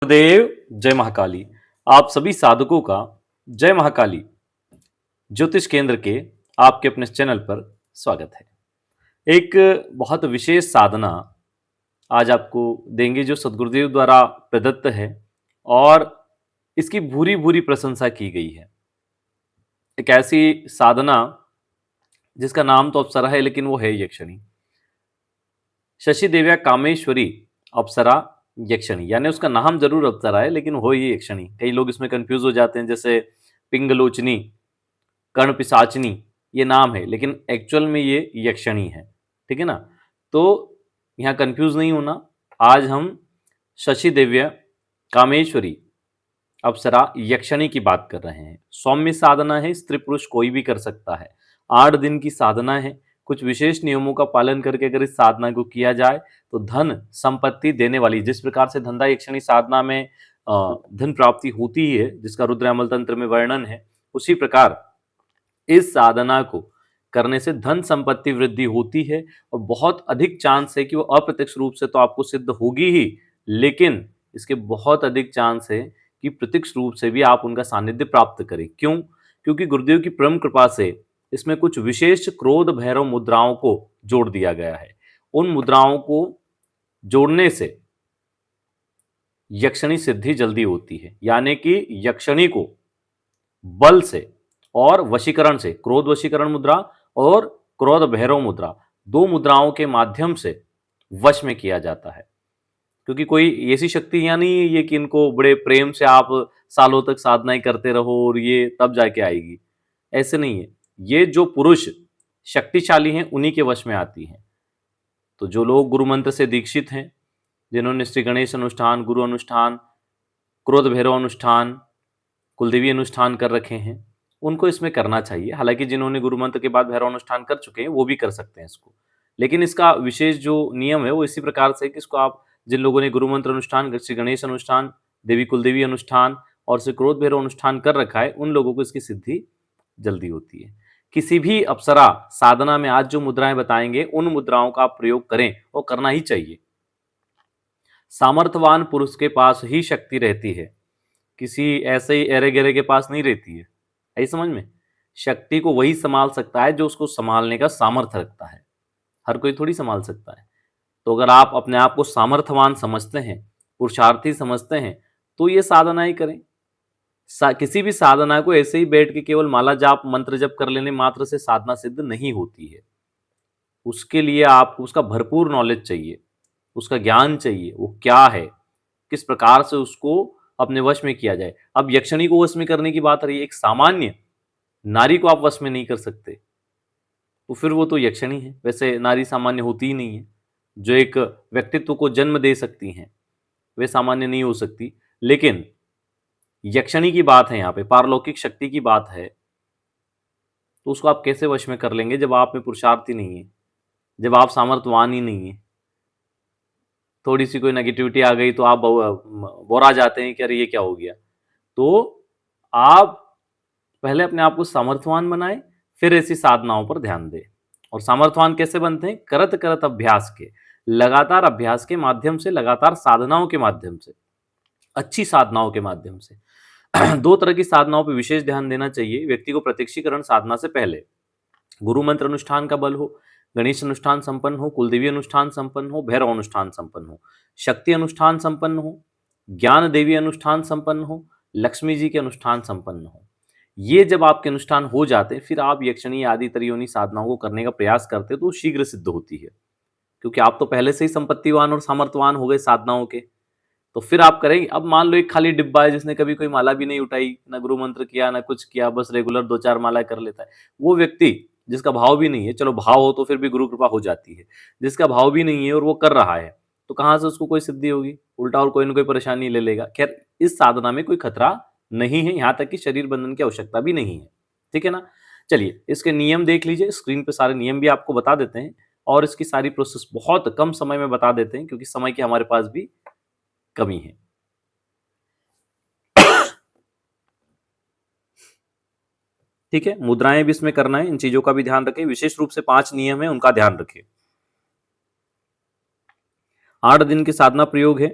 देव जय महाकाली। आप सभी साधकों का जय महाकाली ज्योतिष केंद्र के आपके अपने चैनल पर स्वागत है। एक बहुत विशेष साधना आज आपको देंगे जो सदगुरुदेव द्वारा प्रदत्त है और इसकी भूरी भूरी प्रशंसा की गई है। एक ऐसी साधना जिसका नाम तो अप्सरा है लेकिन वो है यक्षिणी। शशि देव्या कामेश्वरी अप्सरा यक्षिणी, यानी उसका नाम जरूर अप्सरा है लेकिन हो ये यक्षिणी। कई लोग इसमें कंफ्यूज हो जाते हैं, जैसे पिंगलोचनी, कर्ण पिशाचनी ये नाम है लेकिन एक्चुअल में ये यक्षिणी है। ठीक है ना, तो यहाँ कंफ्यूज नहीं होना। आज हम शशि देव्या कामेश्वरी अप्सरा यक्षिणी की बात कर रहे हैं। सौम्य साधना है, स्त्री पुरुष कोई भी कर सकता है। 8 दिन की साधना है। कुछ विशेष नियमों का पालन करके अगर इस साधना को किया जाए तो धन संपत्ति देने वाली, जिस प्रकार से धंधा यक्षिणी साधना में धन प्राप्ति होती है जिसका रुद्रयामल तंत्र में वर्णन है, उसी प्रकार इस साधना को करने से धन संपत्ति वृद्धि होती है और बहुत अधिक चांस है कि वो अप्रत्यक्ष रूप से तो आपको सिद्ध होगी ही, लेकिन इसके बहुत अधिक चांस है कि प्रत्यक्ष रूप से भी आप उनका सानिध्य प्राप्त करें। क्यों? क्योंकि गुरुदेव की परम कृपा से इसमें कुछ विशेष क्रोध भैरव मुद्राओं को जोड़ दिया गया है। उन मुद्राओं को जोड़ने से यक्षिणी सिद्धि जल्दी होती है, यानी कि यक्षिणी को बल से और वशीकरण से, क्रोध वशीकरण मुद्रा और क्रोध भैरव मुद्रा, 2 मुद्राओं के माध्यम से वश में किया जाता है। क्योंकि कोई ऐसी शक्तियां नहीं है ये कि इनको बड़े प्रेम से आप सालों तक साधनाएं करते रहो और ये तब जाके आएगी, ऐसे नहीं है। ये जो पुरुष शक्तिशाली हैं उन्हीं के वश में आती हैं। तो जो लोग गुरु मंत्र से दीक्षित हैं, जिन्होंने श्री गणेश अनुष्ठान, गुरु अनुष्ठान, क्रोध भैरव अनुष्ठान, कुलदेवी अनुष्ठान कर रखे हैं, उनको इसमें करना चाहिए। हालांकि जिन्होंने गुरु मंत्र के बाद भैरव अनुष्ठान कर चुके हैं वो भी कर सकते हैं इसको, लेकिन इसका विशेष जो नियम है वो इसी प्रकार से कि इसको आप, जिन लोगों ने गुरु मंत्र अनुष्ठान, श्री गणेश अनुष्ठान, देवी कुलदेवी अनुष्ठान और श्री क्रोध भैरव अनुष्ठान कर रखा है, उन लोगों को इसकी सिद्धि जल्दी होती है। किसी भी अप्सरा साधना में आज जो मुद्राएं बताएंगे उन मुद्राओं का आप प्रयोग करें और करना ही चाहिए। सामर्थ्यवान पुरुष के पास ही शक्ति रहती है, किसी ऐसे ही एरे गेरे के पास नहीं रहती है। आई समझ में? शक्ति को वही संभाल सकता है जो उसको संभालने का सामर्थ्य रखता है, हर कोई थोड़ी संभाल सकता है। तो अगर आप अपने आप को सामर्थ्यवान समझते हैं, पुरुषार्थी समझते हैं, तो ये साधना ही करें। किसी भी साधना को ऐसे ही बैठ के केवल माला जाप मंत्र जप कर लेने मात्र से साधना सिद्ध नहीं होती है। उसके लिए आपको उसका भरपूर नॉलेज चाहिए, उसका ज्ञान चाहिए, वो क्या है, किस प्रकार से उसको अपने वश में किया जाए। अब यक्षिणी को वश में करने की बात रही है, एक सामान्य नारी को आप वश में नहीं कर सकते, तो फिर वो तो यक्षिणी है। वैसे नारी सामान्य होती ही नहीं है। जो एक व्यक्तित्व को जन्म दे सकती हैं वे सामान्य नहीं हो सकती, लेकिन यक्षिणी की बात है, यहाँ पे पारलौकिक शक्ति की बात है, तो उसको आप कैसे वश में कर लेंगे जब आप में पुरुषार्थ ही नहीं है, जब आप सामर्थ्यवान ही नहीं है। थोड़ी सी कोई नेगेटिविटी आ गई तो आप बोरा जाते हैं कि अरे ये क्या हो गया। तो आप पहले अपने आप को सामर्थ्यवान बनाएं, फिर ऐसी साधनाओं पर ध्यान दें। और सामर्थ्यवान कैसे बनते हैं? करत करत अभ्यास के, लगातार अभ्यास के माध्यम से, लगातार साधनाओं के माध्यम से, अच्छी साधनाओं के माध्यम से। 2 तरह की साधनाओं पर विशेष ध्यान देना चाहिए व्यक्ति को प्रत्यक्षीकरण साधना से पहले। गुरु मंत्र अनुष्ठान का बल हो, गणेश अनुष्ठान संपन्न हो, कुलदेवी अनुष्ठान संपन्न हो, भैरव अनुष्ठान संपन्न हो, शक्ति अनुष्ठान संपन्न हो, ज्ञान देवी अनुष्ठान संपन्न हो, लक्ष्मी जी के अनुष्ठान संपन्न हो। ये जब आपके अनुष्ठान हो जाते हैं फिर आप यक्षिणी आदि त्रियोनी साधनाओं को करने का प्रयास करते हो तो शीघ्र सिद्ध होती है, क्योंकि आप तो पहले से ही संपत्तिवान और सामर्थ्यवान हो गए साधनाओं के। तो फिर आप करेंगे। अब मान लो एक खाली डिब्बा है जिसने कभी कोई माला भी नहीं उठाई, ना गुरु मंत्र किया, ना कुछ किया, बस रेगुलर 2-4 माला कर लेता है, वो व्यक्ति जिसका भाव भी नहीं है, चलो भाव हो तो फिर भी गुरु कृपा हो जाती है, जिसका भाव भी नहीं है और वो कर रहा है, तो कहाँ से उसको कोई सिद्धि होगी? उल्टा और कोई ना कोई परेशानी ले लेगा। खैर, इस साधना में कोई खतरा नहीं है, यहाँ तक कि शरीर बंधन की आवश्यकता भी नहीं है। ठीक है ना? चलिए इसके नियम देख लीजिए, स्क्रीन पे सारे नियम भी आपको बता देते हैं और इसकी सारी प्रोसेस बहुत कम समय में बता देते हैं, क्योंकि समय की हमारे पास भी कमी है। ठीक है, मुद्राएं भी इसमें करना है, इन चीजों का भी ध्यान रखें। विशेष रूप से 5 नियम है, उनका ध्यान रखें। 8 दिन की साधना प्रयोग है।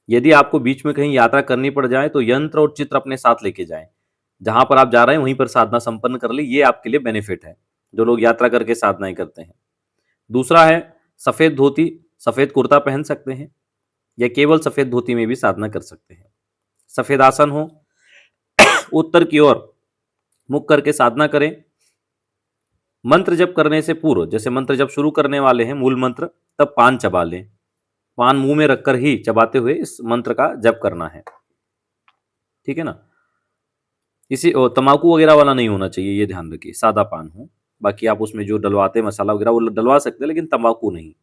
यदि आपको बीच में कहीं यात्रा करनी पड़ जाए तो यंत्र और चित्र अपने साथ लेके जाएं। जहां पर आप जा रहे हैं वहीं पर साधना संपन्न कर ले, ये आपके लिए बेनिफिट है, जो लोग यात्रा करके साधनाएं करते हैं। दूसरा है सफेद धोती, सफेद कुर्ता पहन सकते हैं, या केवल सफेद धोती में भी साधना कर सकते हैं। सफेद आसन हो, उत्तर की ओर मुख करके साधना करें। मंत्र जप करने से पूर्व, जैसे मंत्र जप शुरू करने वाले हैं मूल मंत्र, तब पान चबा लें। पान मुंह में रखकर ही चबाते हुए इस मंत्र का जप करना है, ठीक है ना। इसी तंबाकू वगैरह वाला नहीं होना चाहिए, ये ध्यान रखिए, सादा पान हो। बाकी आप उसमें जो डलवाते हैं मसाला वगैरह वो डलवा सकते हैं, लेकिन तंबाकू नहीं।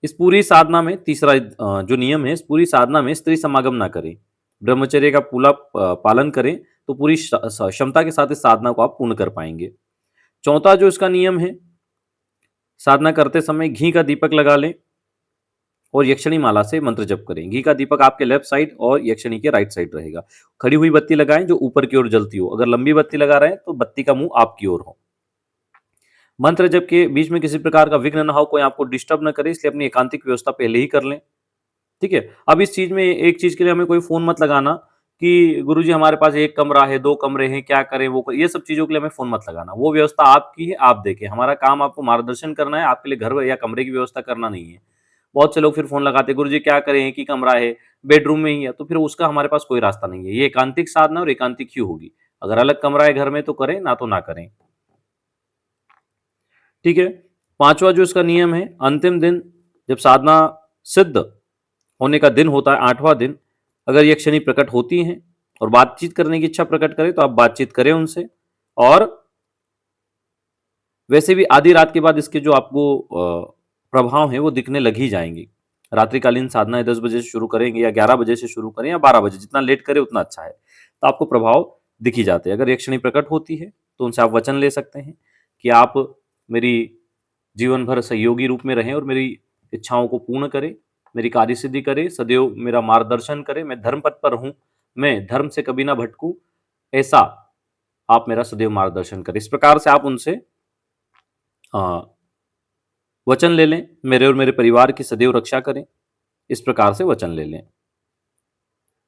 इस पूरी साधना में तीसरा जो नियम है, इस पूरी साधना में स्त्री समागम ना करें, ब्रह्मचर्य का पूरा पालन करें, तो पूरी क्षमता के साथ इस साधना को आप पूर्ण कर पाएंगे। चौथा जो इसका नियम है, साधना करते समय घी का दीपक लगा लें और यक्षिणी माला से मंत्र जप करें। घी का दीपक आपके लेफ्ट साइड और यक्षिणी के राइट साइड रहेगा। खड़ी हुई बत्ती लगाएं जो ऊपर की ओर जलती हो। अगर लंबी बत्ती लगा रहे हैं तो बत्ती का मुंह आपकी ओर हो। मंत्र जप के बीच में किसी प्रकार का विघ्न न हो, कोई आपको डिस्टर्ब न करे, इसलिए अपनी एकांतिक व्यवस्था पहले ही कर लें, ठीक है। अब इस चीज में एक चीज के लिए हमें कोई फोन मत लगाना कि गुरुजी हमारे पास एक कमरा है, दो कमरे हैं, क्या करें वो करें। ये सब चीजों के लिए हमें फोन मत लगाना। वो व्यवस्था आपकी है, आप देखें। हमारा काम आपको मार्गदर्शन करना है, आपके लिए घर या कमरे की व्यवस्था करना नहीं है। बहुत से लोग फिर फोन लगाते, गुरुजी क्या करें, एक ही कमरा है, बेडरूम में ही है, तो फिर उसका हमारे पास कोई रास्ता नहीं है। ये एकांतिक साधना और एकांतिक ही होगी। अगर अलग कमरा है घर में तो करें, ना तो ना करें, ठीक है। पांचवा जो इसका नियम है, अंतिम दिन जब साधना सिद्ध होने का दिन होता है, 8वां दिन, अगर यक्षिणी प्रकट होती हैं और बातचीत करने की इच्छा प्रकट करें तो आप बातचीत करें उनसे। और वैसे भी आधी रात के बाद इसके जो आपको प्रभाव हैं वो दिखने लग ही जाएंगे। रात्रिकालीन साधनाएं 10 बजे से शुरू करेंगे या 11 बजे से शुरू करें या 12 बजे, जितना लेट करें उतना अच्छा है, तो आपको प्रभाव दिख ही जाते हैं। अगर यक्षिणी प्रकट होती है तो उनसे आप वचन ले सकते हैं कि आप मेरी जीवन भर सहयोगी रूप में रहें और मेरी इच्छाओं को पूर्ण करें, मेरी कार्य सिद्धि करें, सदैव मेरा मार्गदर्शन करें, मैं धर्म पथ पर हूं, मैं धर्म से कभी ना भटकूं, ऐसा आप मेरा सदैव मार्गदर्शन करें। इस प्रकार से आप उनसे वचन ले लें, मेरे और मेरे परिवार की सदैव रक्षा करें, इस प्रकार से वचन ले लें,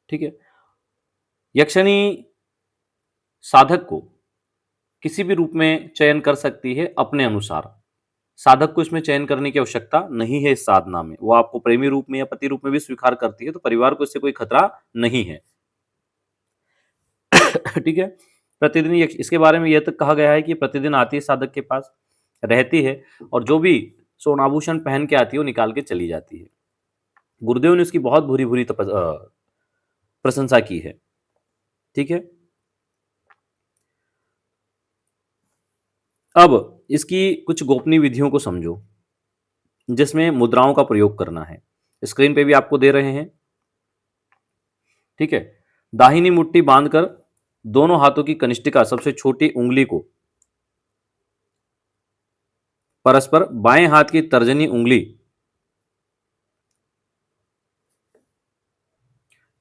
ठीक है। यक्षिणी साधक को किसी भी रूप में चयन कर सकती है अपने अनुसार। साधक को इसमें चयन करने की आवश्यकता नहीं है। इस साधना में वो आपको प्रेमी रूप में या पति रूप में भी स्वीकार करती है, तो परिवार को इससे कोई खतरा नहीं है, ठीक है। प्रतिदिन इसके बारे में यह तक कहा गया है कि प्रतिदिन आती है, साधक के पास रहती है और जो भी स्वर्ण आभूषण पहन के आती है वो निकाल के चली जाती है। गुरुदेव ने इसकी बहुत भूरी भूरी प्रशंसा की है, ठीक है। अब इसकी कुछ गोपनीय विधियों को समझो, जिसमें मुद्राओं का प्रयोग करना है। स्क्रीन पे भी आपको दे रहे हैं, ठीक है। दाहिनी मुट्ठी बांधकर दोनों हाथों की कनिष्ठिका, सबसे छोटी उंगली को परस्पर, बाएं हाथ की तर्जनी उंगली,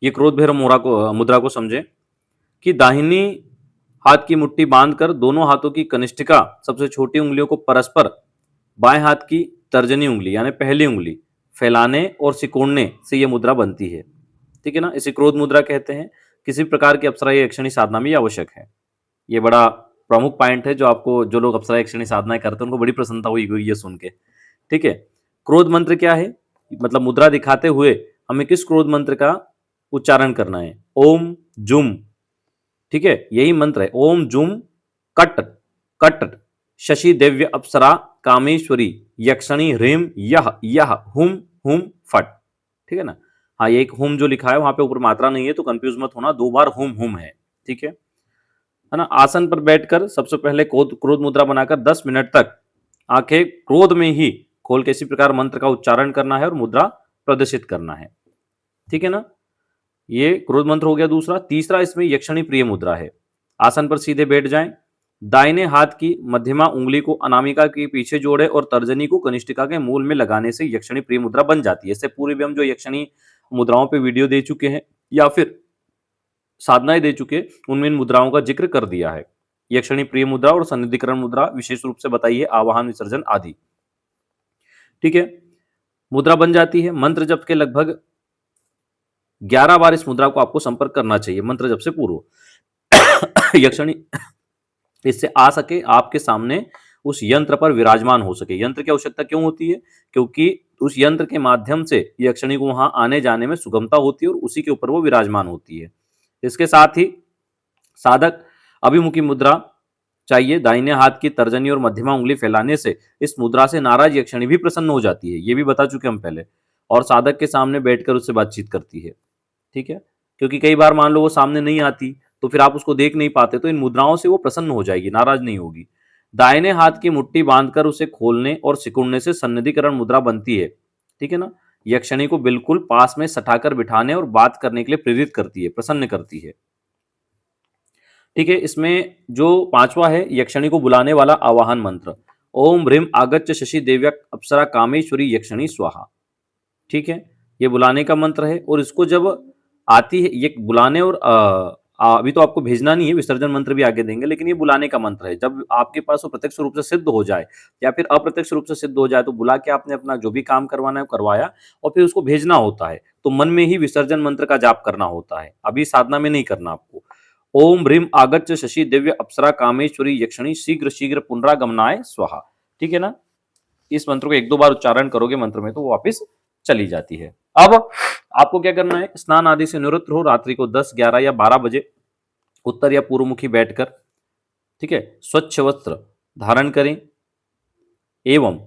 ये क्रोध भैरव मुद्रा को समझें कि दाहिनी हाथ की मुट्ठी बांधकर दोनों हाथों की कनिष्ठिका, सबसे छोटी उंगलियों को परस्पर बाएं हाथ की तर्जनी उंगली यानी पहली उंगली फैलाने और सिकोड़ने से यह मुद्रा बनती है, ठीक है ना। इसे क्रोध मुद्रा कहते हैं। किसी प्रकार की अप्सरा या यक्षिणी साधना में यह आवश्यक है। ये बड़ा प्रमुख पॉइंट है, जो आपको, जो लोग अप्सरा यक्षिणी साधनाएं करते हैं उनको बड़ी प्रसन्नता हुई ये सुन के, ठीक है। क्रोध मंत्र क्या है, मतलब मुद्रा दिखाते हुए हमें किस क्रोध मंत्र का उच्चारण करना है? ओम जुम, ठीक है, यही मंत्र है। ओम जुम कट कट शशि दिव्य अप्सरा कामेश्वरी यक्षिणी ह्रीम यह यह हुम हुम फट, ठीक है ना। हाँ, ये एक हुम जो लिखा है वहां पे ऊपर मात्रा नहीं है, तो कंफ्यूज मत होना, 2 बार हुम हुम है, ठीक है ना। आसन पर बैठकर सबसे पहले क्रोध मुद्रा बनाकर 10 मिनट तक आंखें क्रोध में ही खोल के इसी प्रकार मंत्र का उच्चारण करना है और मुद्रा प्रदर्शित करना है, ठीक है ना। ये क्रोध मंत्र हो गया दूसरा। तीसरा इसमें यक्षिणी प्रिय मुद्रा है। आसन पर सीधे बैठ जाएं, दाहिने हाथ की मध्यमा उंगली को अनामिका के पीछे जोड़े और तर्जनी को कनिष्ठिका के मूल में लगाने से यक्षिणी प्रिय मुद्रा बन जाती है। इससे पूर्व भी हम जो यक्षिणी मुद्राओं पे वीडियो दे चुके हैं या फिर साधनाएं दे चुके, उनमें इन मुद्राओं का जिक्र कर दिया है। यक्षिणी प्रिय मुद्रा और सन्निधिकरण मुद्रा विशेष रूप से बताइए, आवाहन विसर्जन आदि, ठीक है। मुद्रा बन जाती है। मंत्र जप के लगभग 11 बार इस मुद्रा को आपको संपर्क करना चाहिए मंत्र जप से पूर्व। यक्षिणी इससे आ सके आपके सामने उस यंत्र पर विराजमान हो सके। यंत्र की आवश्यकता क्यों होती है? क्योंकि उस यंत्र के माध्यम से यक्षिणी को वहां आने जाने में सुगमता होती है और उसी के ऊपर वो विराजमान होती है। इसके साथ ही साधक अभिमुखी मुद्रा चाहिए। दाहिने हाथ की तर्जनी और मध्यमा उंगली फैलाने से इस मुद्रा से नाराज यक्षिणी भी प्रसन्न हो जाती है, ये भी बता चुके हम पहले, और साधक के सामने बैठकर उससे बातचीत करती है। ठीक है, क्योंकि कई बार मान लो वो सामने नहीं आती तो फिर आप उसको देख नहीं पाते, तो इन मुद्राओं से वो प्रसन्न हो जाएगी, नाराज नहीं होगी। दाहिने हाथ की मुट्ठी बांधकर उसे खोलने और सिकुड़ने से सन्निधिकरण मुद्रा बनती है। ठीक है ना, यक्षिणी को बिल्कुल पास में सटाकर बिठाने और बात करने के लिए प्रेरित करती है, प्रसन्न करती है। ठीक है, इसमें जो पांचवा है यक्षिणी को बुलाने वाला आवाहन मंत्र, ओम ह्रीम आगच्छ शशि देव्या अप्सरा कामेश्वरी यक्षिणी स्वाहा। ठीक है, ये बुलाने का मंत्र है, और इसको जब आती है ये बुलाने, और अभी तो आपको भेजना नहीं है, विसर्जन मंत्र भी आगे देंगे, लेकिन ये बुलाने का मंत्र है। जब आपके पास वो प्रत्यक्ष रूप से सिद्ध हो जाए या फिर अप्रत्यक्ष रूप से सिद्ध हो जाए, तो बुला के आपने अपना जो भी काम करवाना है वो करवाया, और फिर उसको भेजना होता है, तो मन में ही विसर्जन मंत्र का जाप करना होता है, अभी साधना में नहीं करना आपको। ओम ह्रीम आगच्छ शशि दिव्य अप्सरा कामेश्वरी यक्षिणी शीघ्र शीघ्र पुनरागमनाय स्वाहा। ठीक है ना, इस मंत्र को एक दो बार उच्चारण करोगे मंत्र में तो वो वापिस चली जाती है। अब आपको क्या करना है, स्नान आदि से निवृत्त हो, रात्रि को 10, 11 या 12 बजे उत्तर या पूर्वमुखी बैठकर, ठीक है, स्वच्छ वस्त्र धारण करें एवं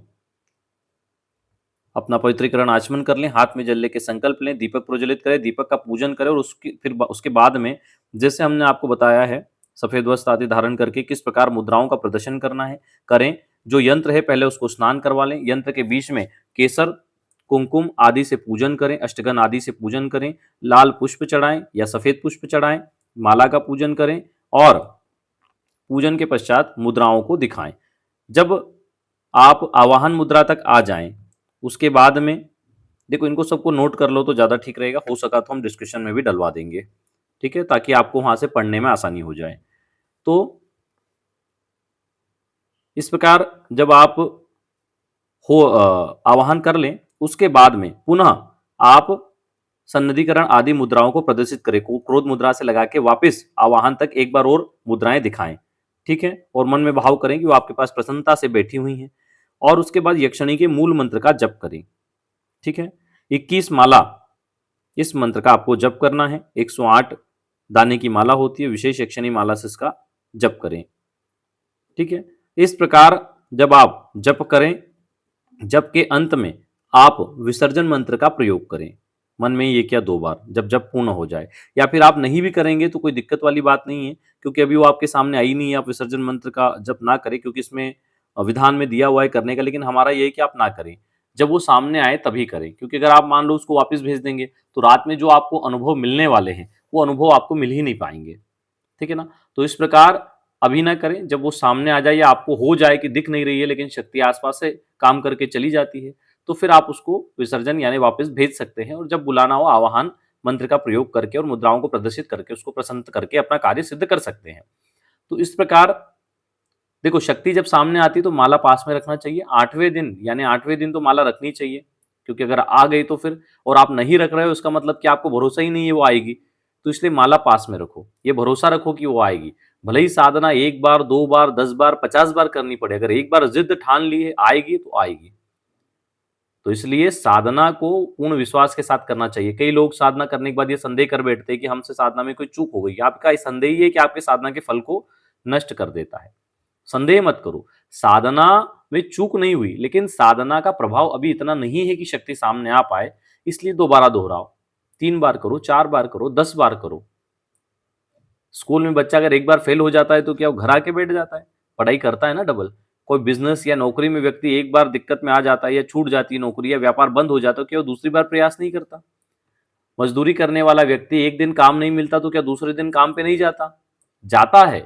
अपना पवित्रीकरण आचमन कर लें, हाथ में जल लेके संकल्प लें, दीपक प्रज्वलित करें, दीपक का पूजन करें, और उसके बाद में जैसे हमने आपको बताया है सफेद वस्त्र आदि धारण करके किस प्रकार मुद्राओं का प्रदर्शन करना है करें। जो यंत्र है पहले उसको स्नान करवा लें, यंत्र के बीच में केसर कुमकुम आदि से पूजन करें, अष्टगन आदि से पूजन करें, लाल पुष्प चढ़ाएं या सफेद पुष्प चढ़ाएं, माला का पूजन करें, और पूजन के पश्चात मुद्राओं को दिखाएं। जब आप आवाहन मुद्रा तक आ जाएं, उसके बाद में देखो, इनको सबको नोट कर लो तो ज़्यादा ठीक रहेगा, हो सका तो हम डिस्क्रिप्शन में भी डलवा देंगे। ठीक है, ताकि आपको वहां से पढ़ने में आसानी हो जाए। तो इस प्रकार जब आप हो आवाहन कर लें, उसके बाद में पुनः आप सन्निधिकरण आदि मुद्राओं को प्रदर्शित करें, क्रोध मुद्रा से लगा के वापस आवाहन तक एक बार और मुद्राएं दिखाएं। ठीक है, और मन में भाव करें कि वो आपके पास प्रसन्नता से बैठी हुई हैं, और उसके बाद यक्षिणी के मूल मंत्र का जप करें। ठीक है, 21 माला इस मंत्र का आपको जप करना है, 108 दाने की माला होती है, विशेष यक्षिणी माला से इसका जप करें। ठीक है, इस प्रकार जब आप जप करें, जप के अंत में आप विसर्जन मंत्र का प्रयोग करें, मन में ये किया 2 बार, जब जप पूर्ण हो जाए। या फिर आप नहीं भी करेंगे तो कोई दिक्कत वाली बात नहीं है, क्योंकि अभी वो आपके सामने आई नहीं है, आप विसर्जन मंत्र का जप ना करें, क्योंकि इसमें विधान में दिया हुआ है करने का, लेकिन हमारा ये है कि आप ना करें, जब वो सामने आए तभी करें। क्योंकि अगर आप मान लो उसको वापस भेज देंगे तो रात में जो आपको अनुभव मिलने वाले हैं वो अनुभव आपको मिल ही नहीं पाएंगे। ठीक है ना, तो इस प्रकार अभी ना करें, जब वो सामने आ जाए या आपको हो जाए कि दिख नहीं रही है लेकिन शक्ति आसपास से काम करके चली जाती है, तो फिर आप उसको विसर्जन यानी वापस भेज सकते हैं, और जब बुलाना हो आवाहन मंत्र का प्रयोग करके और मुद्राओं को प्रदर्शित करके उसको प्रसन्न करके अपना कार्य सिद्ध कर सकते हैं। तो इस प्रकार देखो, शक्ति जब सामने आती है तो माला पास में रखना चाहिए। 8वें दिन यानी 8वें दिन तो माला रखनी चाहिए, क्योंकि अगर आ गई तो फिर, और आप नहीं रख रहे हो इसका मतलब कि आपको भरोसा ही नहीं है वो आएगी, तो इसलिए माला पास में रखो, ये भरोसा रखो कि वो आएगी। भले ही साधना 1 बार 2 बार 10 बार 50 बार करनी पड़े, अगर एक बार जिद ठान ली है आएगी तो आएगी। तो इसलिए साधना को पूर्ण विश्वास के साथ करना चाहिए। कई लोग साधना करने के बाद ये संदेह कर बैठते हैं कि हमसे साधना में कोई चूक हो गई। आपका संदेह ही है कि आपके साधना के फल को नष्ट कर देता है। संदेह मत करो, साधना में चूक नहीं हुई, लेकिन साधना का प्रभाव अभी इतना नहीं है कि शक्ति सामने आ पाए, इसलिए दोबारा दोहराओ। 3 बार करो, 4 बार करो, 10 बार करो। स्कूल में बच्चा अगर एक बार फेल हो जाता है तो क्या वो घर आके बैठ जाता है? पढ़ाई करता है ना डबल। कोई बिजनेस या नौकरी में व्यक्ति एक बार दिक्कत में आ जाता है या छूट जाती है नौकरी या व्यापार बंद हो जाता है, क्या वो दूसरी बार प्रयास नहीं करता? मजदूरी करने वाला व्यक्ति एक दिन काम नहीं मिलता तो क्या दूसरे दिन काम पे नहीं जाता? जाता है।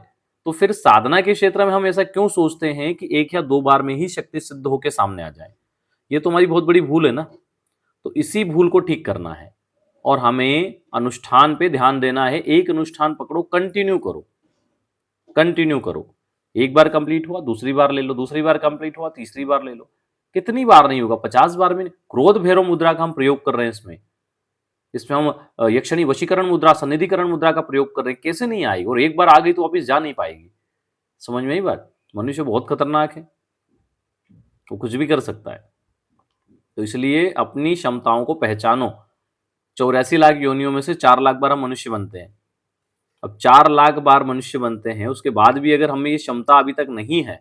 तो फिर साधना के क्षेत्र में हम ऐसा क्यों सोचते हैं कि 1 या 2 बार में ही शक्ति सिद्ध होकर सामने आ जाए? ये तो हमारी बहुत बड़ी भूल है ना। तो इसी भूल को ठीक करना है, और हमें अनुष्ठान पे ध्यान देना है। एक अनुष्ठान पकड़ो, कंटिन्यू करो, कंटिन्यू करो। एक बार कंप्लीट हुआ, दूसरी बार ले लो, दूसरी बार कंप्लीट हुआ, तीसरी बार ले लो। कितनी बार नहीं होगा, 50 बार में। क्रोध भैरव मुद्रा का हम प्रयोग कर रहे हैं इसमें, इसमें हम यक्षिणी वशीकरण मुद्रा, सन्निधिकरण मुद्रा का प्रयोग कर रहे हैं, कैसे नहीं आएगी? और एक बार आ गई तो वापिस जा नहीं पाएगी। समझ में आई बात? मनुष्य बहुत खतरनाक है, वो कुछ भी कर सकता है। तो इसलिए अपनी क्षमताओं को पहचानो। 84 लाख योनियों में से 4 लाख बार हम मनुष्य बनते हैं। अब 4 लाख बार मनुष्य बनते हैं, उसके बाद भी अगर हमें ये क्षमता अभी तक नहीं है,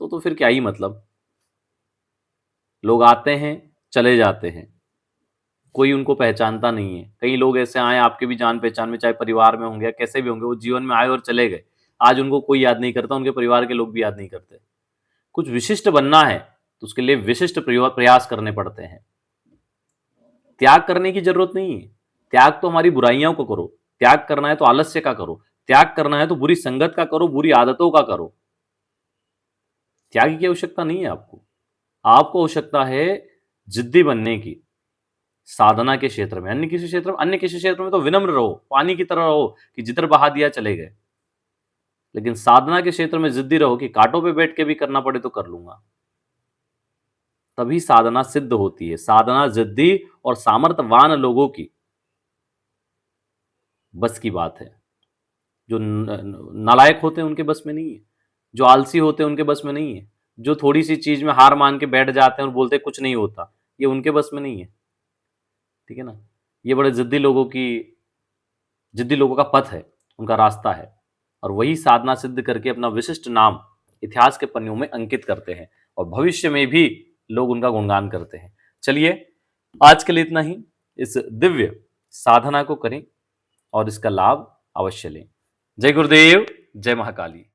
तो फिर क्या ही मतलब? लोग आते हैं, चले जाते हैं, कोई उनको पहचानता नहीं है। कई लोग ऐसे आए आपके भी जान पहचान में, चाहे परिवार में होंगे या कैसे भी होंगे, वो जीवन में आए और चले गए। आज उनको कोई याद नहीं करता, उनके परिवार के लोग भी याद नहीं करते। कुछ विशिष्ट बनना है तो उसके लिए विशिष्ट प्रयास करने पड़ते हैं। त्याग करने की जरूरत नहीं है। त्याग तो हमारी बुराइयों को करो, त्याग करना है तो आलस्य का करो, त्याग करना है तो बुरी संगत का करो, बुरी आदतों का करो। त्याग की आवश्यकता नहीं है आपको। आपको आवश्यकता है जिद्दी बनने की, साधना के क्षेत्र में। अन्य किसी क्षेत्र में तो विनम्र रहो, पानी की तरह रहो कि जिधर बहा दिया चले गए। लेकिन साधना के क्षेत्र में जिद्दी रहो कि कांटों पे बैठ के भी करना पड़े तो कर लूंगा। तभी साधना सिद्ध होती है। साधना जिद्दी और सामर्थ्यवान लोगों की बस की बात है। जो नालायक होते हैं उनके बस में नहीं है, जो आलसी होते हैं उनके बस में नहीं है, जो थोड़ी सी चीज में हार मान के बैठ जाते हैं और बोलते हैं कुछ नहीं होता, ये उनके बस में नहीं है। ठीक है ना? ये बड़े जिद्दी लोगों का पथ है, उनका रास्ता है। और वही साधना सिद्ध करके अपना विशिष्ट नाम इतिहास के पन्नों में अंकित करते हैं और भविष्य में भी लोग उनका गुणगान करते हैं। चलिए, आज के लिए इतना ही। इस दिव्य साधना को करें और इसका लाभ अवश्य लें। जय गुरुदेव, जय महाकाली।